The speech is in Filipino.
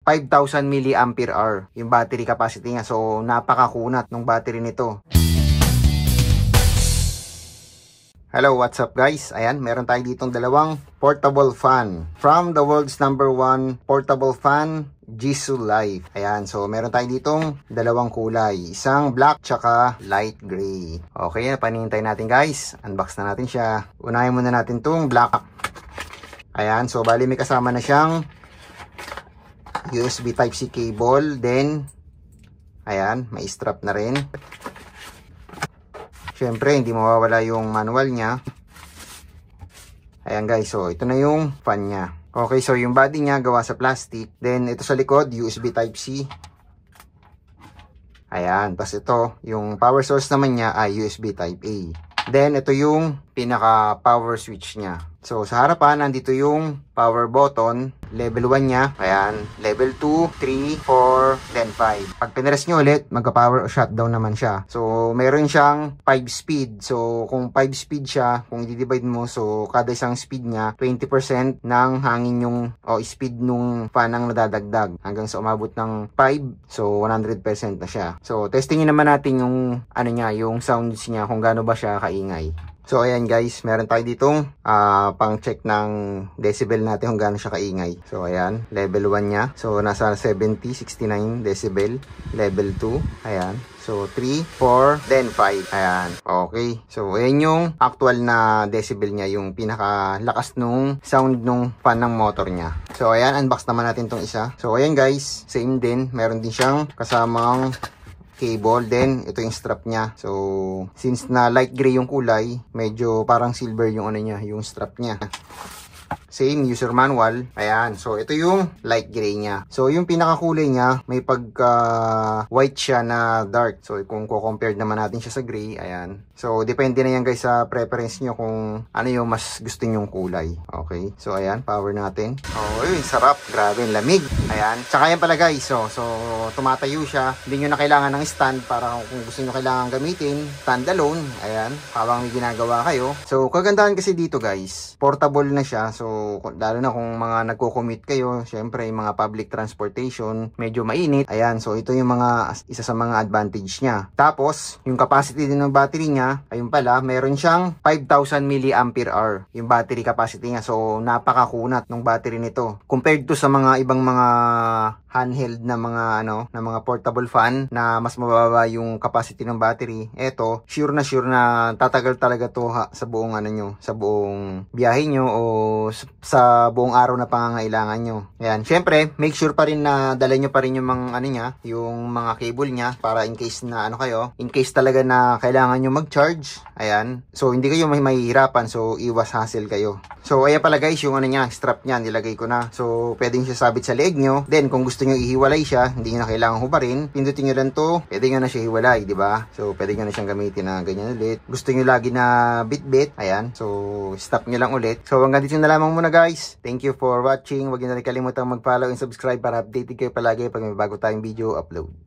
5,000 mAh yung battery capacity niya. So napakakunat ng battery nito. Hello, what's up guys? Ayan, meron tayo ditong dalawang portable fan from the world's #1 portable fan, Jisu Life. Ayan, so meron tayo ditong dalawang kulay, isang black tsaka light gray. Okay, panihintay natin guys, unbox na natin siya. Unahin muna natin tong black. Ayan, so bali may kasama na siyang USB Type-C cable, then ayan, may strap na rin. Syempre, hindi mawawala yung manual niya. Ayan guys, so ito na yung fan niya. Okay, so yung body niya gawa sa plastic. Then ito sa likod, USB Type-C. Ayan, tapos ito, yung power source naman niya ay USB Type-A. Then ito yung pinaka power switch niya. So sa harapan, nandito yung power button, level 1 niya. Ayan, level 2, 3, 4, then 5. Pag pinress nyo ulit, magka-power shutdown naman siya. So meron siyang 5 speed. So kung 5 speed siya, kung i-divide mo, so kada isang speed niya, 20% ng hangin yung speed nung fan ang nadadagdag. Hanggang sa umabot ng 5, so 100% na siya. So testingin naman natin yung ano niya, yung sounds niya, kung gaano ba siya kaingay. So ayan guys, meron tayo ditong pang check ng decibel natin kung gaano siya kaingay. So ayan, level 1 niya. So nasa 70, 69 decibel. Level 2, ayan. So 3, 4, then 5. Ayan, okay. So ayan yung actual na decibel niya, yung pinakalakas nung sound nung fan ng motor niya. So ayan, unbox naman natin tong isa. So ayan guys, same din. Meron din siyang kasamang cable, then ito yung strap niya. So since na light gray yung kulay, medyo parang silver yung ano niya, yung strap niya. Same user manual. Ayan, so ito yung light gray niya. So yung pinakakulay niya, may pagka white siya na dark. So kung ko-compare naman natin siya sa gray, ayan. So depende na yan guys sa preference nyo kung ano yung mas gusto nyong kulay. Okay, so ayan, power natin. Oh, yun, sarap. Grabe, lamig. Ayan, tsaka yan pala guys. So tumatayo siya. Hindi nyo na kailangan ng stand para kung gusto nyo kailangan gamitin, stand alone. Ayan, habang may ginagawa kayo. So kagandahan kasi dito guys, portable na siya. So lalo na kung mga nagko-commute kayo, syempre yung mga public transportation, medyo mainit. Ayan, so ito yung isa sa mga advantage niya. Tapos, yung capacity din ng battery niya, ayun pala, meron siyang 5,000 mAh yung battery capacity niya. So, napakakunat ng battery nito. Compared to sa mga ibang mga handheld na mga portable fan na mas mababa yung capacity ng battery. Eto, sure na tatagal talaga to sa buong sa buong biyahe nyo o sa buong araw na pangangailangan nyo. Ayan, syempre, make sure pa rin na dala nyo pa rin yung mga yung mga cable niya para in case na in case talaga na kailangan nyo mag-charge. Ayan, so hindi kayo mahihirapan, so iwas hassle kayo. So ayan pala guys, yung strap niya, nilagay ko na. So pwedeng siya sabit sa leeg nyo. Then kung gusto nyo ihiwalay siya, hindi nyo na kailangan hubarin, pindutin nyo lang to, pwede nyo na siya hiwalay, di ba? So pwede nyo na siyang gamitin na ganyan ulit. Gusto nyo lagi na bit-bit, ayan, so stop nyo lang ulit. So hanggang dito na lamang muna guys. Thank you for watching. Huwag nyo na rin kalimutang mag-follow and subscribe para updated kayo palagi pag may bago tayong video upload.